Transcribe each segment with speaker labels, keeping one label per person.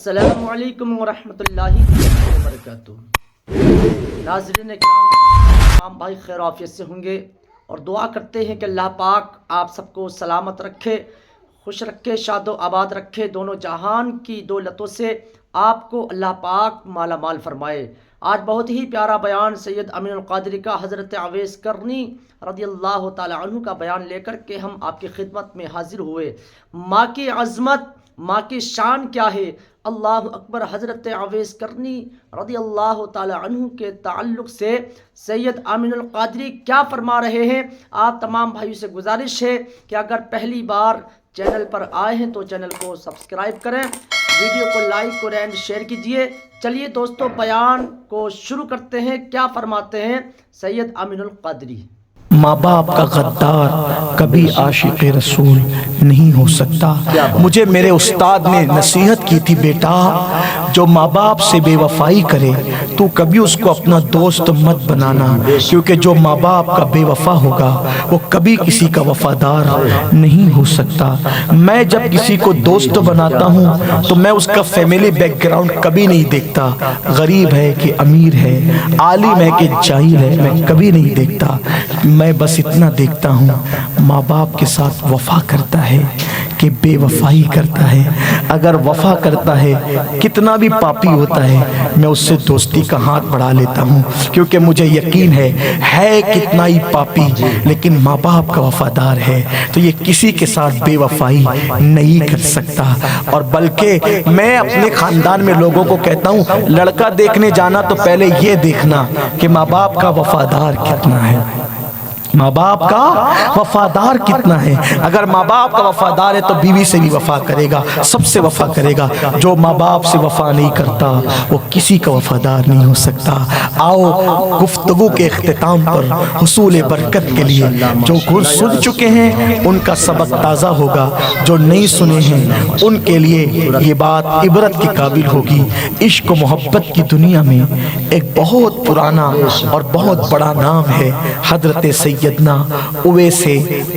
Speaker 1: السلام علیکم ورحمۃ اللہ وبرکاتہ۔ ناظرین کرام، بھائی خیر عافیت سے ہوں گے اور دعا کرتے ہیں کہ اللہ پاک آپ سب کو سلامت رکھے، خوش رکھے، شاد و آباد رکھے، دونوں جہان کی دولتوں سے آپ کو اللہ پاک مالا مال فرمائے۔ آج بہت ہی پیارا بیان سید امین القادری کا حضرت اویس قرنی رضی اللہ تعالی عنہ کا بیان لے کر کے ہم آپ کی خدمت میں حاضر ہوئے۔ ماں کی عظمت، ماں کی شان کیا ہے، اللہ اکبر۔ حضرت اویس قرنی رضی اللہ تعالی عنہ کے تعلق سے سید امین القادری کیا فرما رہے ہیں، آپ تمام بھائیوں سے گزارش ہے کہ اگر پہلی بار چینل پر آئے ہیں تو چینل کو سبسکرائب کریں، ویڈیو کو لائک اور اینڈ شیئر کیجئے۔ چلیے دوستو، بیان کو شروع کرتے ہیں۔ کیا فرماتے ہیں سید امین القادری؟
Speaker 2: ماں باپ کا غدار کبھی عاشق رسول نہیں ہو سکتا۔ مجھے میرے استاد نے نصیحت کی تھی، بیٹا جو ماں باپ سے بے وفائی کرے تو کبھی اس کو اپنا دوست مت بنانا، کیونکہ جو ماں باپ کا بے وفا ہوگا وہ کبھی کسی کا وفادار نہیں ہو سکتا۔ میں جب کسی کو دوست بناتا ہوں تو میں اس کا فیملی بیک گراؤنڈ کبھی نہیں دیکھتا، غریب ہے کہ امیر ہے، عالم ہے کہ جاہل ہے، میں کبھی نہیں دیکھتا۔ میں بس اتنا دیکھتا ہوں ماں باپ کے ساتھ وفا کرتا ہے کہ بے وفائی کرتا ہے۔ اگر وفا کرتا ہے کتنا بھی پاپی ہوتا ہے، میں اس سے دوستی کا ہاتھ بڑھا لیتا ہوں، کیونکہ مجھے یقین ہے کتنا ہی پاپی لیکن ماں باپ کا وفادار ہے تو یہ کسی کے ساتھ بے وفائی نہیں کر سکتا۔ اور بلکہ میں اپنے خاندان میں لوگوں کو کہتا ہوں، لڑکا دیکھنے جانا تو پہلے یہ دیکھنا کہ ماں باپ کا وفادار کتنا ہے، ماں باپ کا وفادار کتنا ہے۔ اگر ماں باپ کا وفادار ہے تو بیوی سے بھی وفا کرے گا، سب سے وفا کرے گا۔ جو ماں باپ سے وفا نہیں کرتا وہ کسی کا وفادار نہیں ہو سکتا۔ آؤ گفتگو کے اختتام پر حصول برکت کے لیے جو سن چکے ہیں ان کا سبق تازہ ہوگا، جو نہیں سنے ہیں ان کے لیے یہ بات عبرت کے قابل ہوگی۔ عشق و محبت کی دنیا میں ایک بہت پرانا اور بہت بڑا نام ہے حضرت سیدنا اویس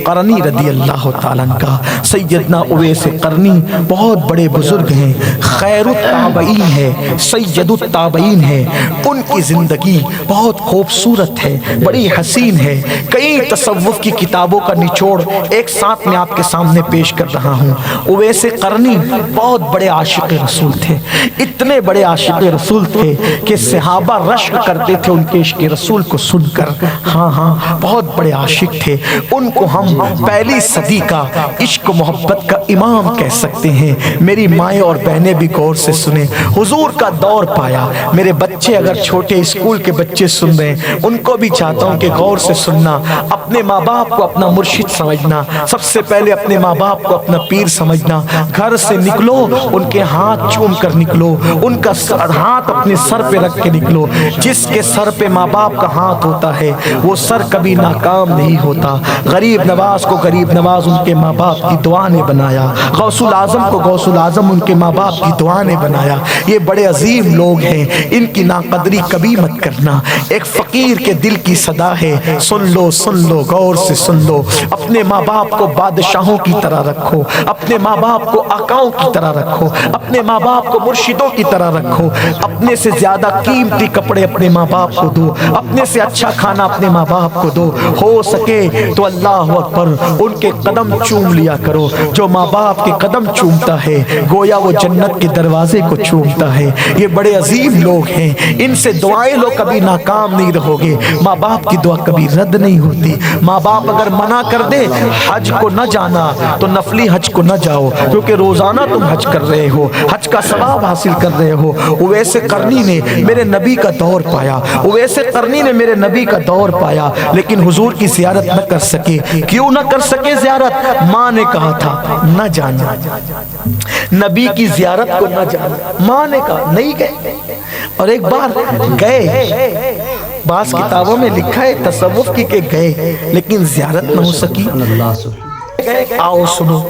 Speaker 2: قرنی رضی اللہ تعالیٰ عنہ کا۔ سیدنا اویس قرنی بہت بڑے بزرگ ہیں، خیر التابعین ہے، سید التابعین ہے۔ ان کی زندگی بہت خوبصورت ہے، بڑی حسین ہے۔ کئی تصوف کی کتابوں کا نچوڑ ایک ساتھ میں آپ کے سامنے پیش کر رہا ہوں۔ اویس قرنی بہت بڑے عاشق رسول تھے، اتنے بڑے عاشق رسول تھے کہ صحابہ رشک کرتے تھے ان کے عشق رسول کو سن کر۔ ہاں بہت بڑے عاشق تھے۔ ان کو ہم پہلی صدی کا عشق و محبت کا امام کہہ سکتے ہیں۔ میری مائیں اور بہنیں بھی غور سے سنیں، حضور کا دور پایا۔ میرے بچے اگر چھوٹے اسکول کے بچے سن رہے ہیں ان کو بھی چاہتا ہوں کہ غور سے سننا، اپنے ماں باپ کو اپنا مرشد سمجھنا، سب سے پہلے اپنے ماں باپ کو اپنا پیر سمجھنا۔ گھر سے نکلو ان کے ہاتھ چوم کر نکلو، ان کا ہاتھ اپنے سر پہ رکھ کے نکلو۔ جس کے سر پہ ماں باپ کا ہاتھ ہوتا ہے وہ سر کبھی ناکام نہیں ہوتا۔ غریب نواز کو غریب نواز ان کے ماں باپ کی دعا نے بنایا، غوث العظم کو غوث العظم ان کے ماں باپ کی دعا نے بنایا۔ یہ بڑے عظیم لوگ ہیں، ان کی ناقدری کبھی مت کرنا۔ ایک فقیر کے دل کی صدا ہے، سن لو غور سے سن لو۔ اپنے ماں باپ کو بادشاہوں کی طرح رکھو، اپنے ماں باپ کو آقاؤں کی طرح رکھو، اپنے ماں باپ کو مرشدوں کی طرح رکھو۔ اپنے سے زیادہ قیمتی کپڑے اپنے ماں باپ کو دو، اپنے سے اچھا کھانا اپنے ماں باپ کو دو۔ ہو سکے تو اللہ اکبر ان کے قدم چوم لیا کرو۔ جو ماں باپ کے قدم چومتا ہے گویا وہ جنت کے دروازے کو چومتا ہے۔ یہ بڑے عظیم لوگ ہیں، ان سے دعائیں لو، کبھی ناکام نہیں رہو گے۔ ماں باپ کی دعا کبھی رد نہیں ہوتی۔ ماں باپ اگر منع کر دے حج کو نہ جانا تو نفلی حج کو نہ جاؤ، کیونکہ روزانہ تم حج کر رہے ہو، حج کا ثواب حاصل کر رہے ہو۔ اویس قرنی نے میرے نبی کا دور پایا، اویس قرنی نے میرے نبی کا دور پایا، لیکن حضور کی زیارت نہ کر سکے۔ کیوں نہ کر سکے زیارت؟ ماں نے کہا تھا نہ جانا، نبی کی زیارت کو نہ جانا، ماں نے کہا نہیں گئے۔ اور ایک بار گئے، بعض کتابوں میں لکھا ہے تصوف کی کہ گئے لیکن زیارت نہ ہو سکی۔ آؤ سنو،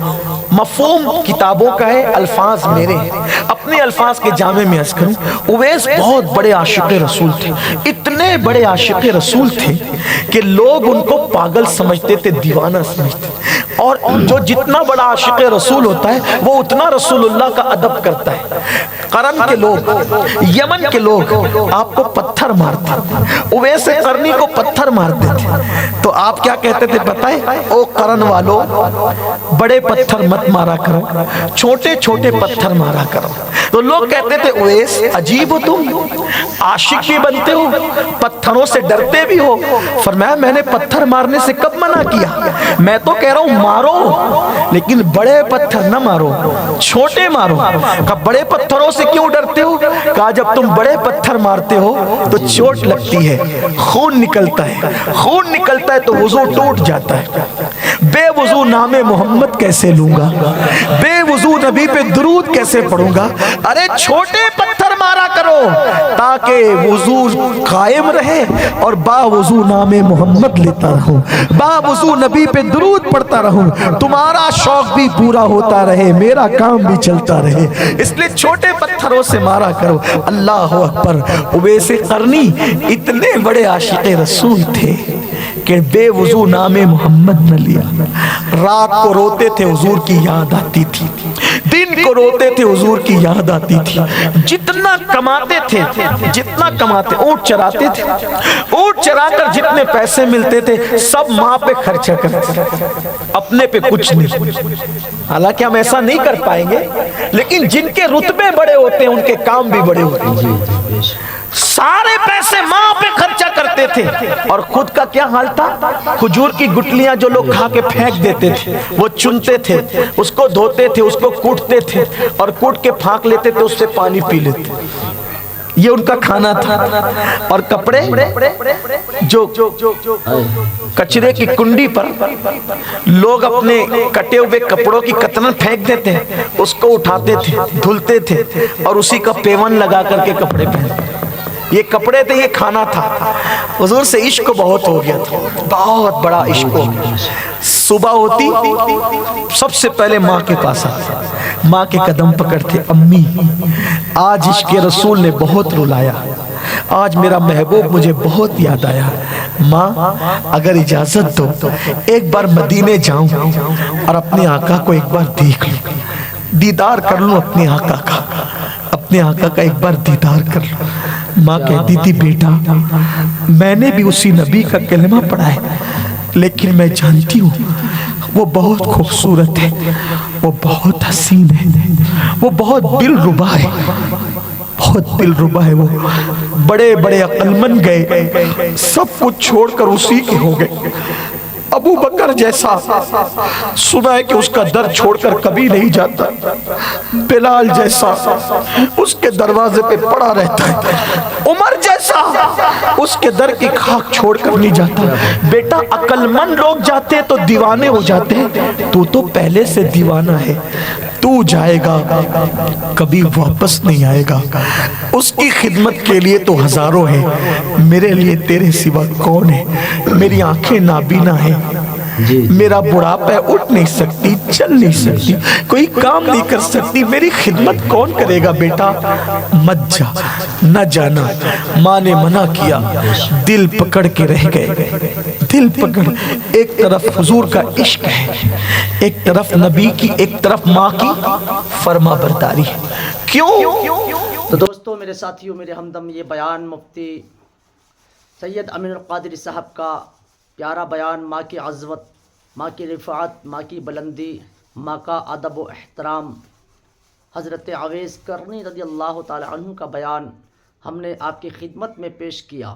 Speaker 2: مفہوم کتابوں کا ہے، الفاظ میرے ہیں، اپنے الفاظ کے جامع میں عرض کروں۔ اویس بہت بڑے عاشق رسول تھے، اتنے بڑے عاشق رسول تھے کہ لوگ ان کو پاگل سمجھتے تھے، دیوانہ سمجھتے تھے۔ اور جو جتنا بڑا عاشق رسول ہوتا ہے وہ اتنا رسول اللہ کا ادب کرتا ہے۔ قرن کے لوگ، یمن کے لوگ آپ کو پتھر مارتے تھے، اویس قرنی کو پتھر مارتے تھے، تو آپ کیا کہتے تھے پتہ ہے؟ او قرن والو، بڑے پتھر مت مارا کرو، چھوٹے چھوٹے پتھر مارا کرو۔ تو لوگ کہتے تھے اویس عجیب ہو تم، عاشق بھی بنتے ہو، پتھروں سے ڈرتے بھی ہو۔ فرمایا میں نے پتھر مارنے سے کب منع کیا؟ میں تو کہہ رہا ہوں مارو، لیکن بڑے پتھر نہ مارو، چھوٹے مارو۔ کہا بڑے پتھروں سے کیوں ڈرتے ہو؟ کہا جب تم بڑے پتھر مارتے ہو تو چوٹ لگتی ہے، خون نکلتا ہے، خون نکلتا ہے تو وضو ٹوٹ جاتا ہے۔ بے وضو نام محمد کیسے لوں گا؟ بے وضو نبی پہ درود کیسے پڑھوں گا؟ ارے چھوٹے پتھر مارا کرو تاکہ وضو قائم رہے اور با وضو نام محمد لیتا رہوں، با وضو نبی پہ درود پڑھتا رہوں، تمہارا شوق بھی پورا ہوتا رہے، میرا کام بھی چلتا رہے، اس لیے چھوٹے پتھروں سے مارا کرو۔ اللہ اکبر۔ اویس قرنی اتنے بڑے عاشق رسول تھے کہ بے وضو نام محمد نہ لیا۔ رات کو روتے تھے حضور کی یاد آتی تھی، دن کو روتے تھے حضور کی یاد آتی تھی۔ جتنا کماتے تھے، جتنا کماتے، اونٹ چراتے تھے، اونٹ چرا کر جتنے پیسے ملتے تھے سب ماں پہ خرچہ کرتے، اپنے پہ کچھ نہیں۔ حالانکہ ہم ایسا نہیں کر پائیں گے، لیکن جن کے رتبے بڑے ہوتے ہیں ان کے کام بھی بڑے ہوتے ہیں۔ سارے پیسے ماں پہ خرچہ کرتے تھے اور خود کا کیا حال تھا؟ کھجور کی گٹلیاں جو لوگ کھا کے پھینک دیتے تھے وہ چنتے تھے، اس کو دھوتے تھے، اس کو کوٹتے تھے اور کوٹ کے پھانک لیتے تھے، اس سے پانی پی لیتے۔ یہ ان کا کھانا تھا۔ اور کپڑے جو کچرے کی کنڈی پر لوگ اپنے کٹے ہوئے کپڑوں کی کترن پھینک دیتے، اس کو اٹھاتے تھے، دھلتے تھے اور اسی کا پیون لگا کر کے کپڑے پہنتے۔ یہ کپڑے تھے، یہ کھانا تھا۔ حضور سے عشق بہت ہو گیا تھا، بہت بڑا عشق ہو گیا۔ صبح ہوتی سب سے پہلے ماں کے پاس آتا، ماں کے قدم پکڑتے، امی آج عشق رسول نے بہت رلایا، آج میرا محبوب مجھے بہت یاد آیا، ماں اگر اجازت دو ایک بار مدینے جاؤں اور اپنے آقا کو ایک بار دیکھ لوں، دیدار کر لوں اپنے آقا کا، اپنے آقا کا ایک بار دیدار کر لوں۔ ماں کہتی تھی بیٹا میں نے بھی اسی نبی کا کلمہ پڑھا ہے، لیکن میں جانتی ہوں وہ بہت خوبصورت ہے، وہ بہت حسین ہے، وہ بہت دلربا ہے، بہت دلربا ہے۔ وہ بڑے بڑے عقل مند گئے، سب کچھ چھوڑ کر اسی کے ہو گئے۔ ابو بکر جیسا سنا ہے کہ اس کا در چھوڑ کر کبھی نہیں جاتا، بلال جیسا اس کے دروازے پہ پڑا رہتا ہے، عمر جیسا اس کے در کی خاک چھوڑ کر نہیں جاتا۔ بیٹا عقل مند لوگ جاتے تو دیوانے ہو جاتے، تو پہلے سے دیوانہ ہے، تو جائے گا کبھی واپس نہیں آئے گا۔ اس کی خدمت کے لیے تو ہزاروں ہیں، میرے لیے تیرے سوا کون ہے؟ میری آنکھیں نابینا ہیں، میرا بڑھاپا ہے، اٹھ نہیں سکتی، چل نہیں سکتی، کوئی کام نہیں کر سکتی، میری خدمت کون کرے گا؟ بیٹا مت جا، نہ جانا۔ ماں نے منع کیا، دل پکڑ کے رہ گئے، دل پکڑ۔ ایک طرف حضور کا عشق ہے، ایک طرف نبی کی، ایک طرف ماں کی فرما برداری ہے۔ کیوں؟
Speaker 1: تو دوستو میرے ساتھیوں، میرے ہمدم، یہ بیان مفتی سید امین القادری صاحب کا پیارا بیان، ماں کی عظمت، ماں کی رفعت، ماں کی بلندی، ماں کا ادب و احترام، حضرت اویس قرنی رضی اللہ تعالی عنہ کا بیان ہم نے آپ کی خدمت میں پیش کیا۔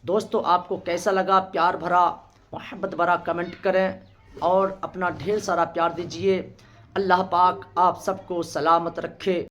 Speaker 1: دوستو آپ کو کیسا لگا؟ پیار بھرا، محبت بھرا کمنٹ کریں اور اپنا ڈھیر سارا پیار دیجئے۔ اللہ پاک آپ سب کو سلامت رکھے۔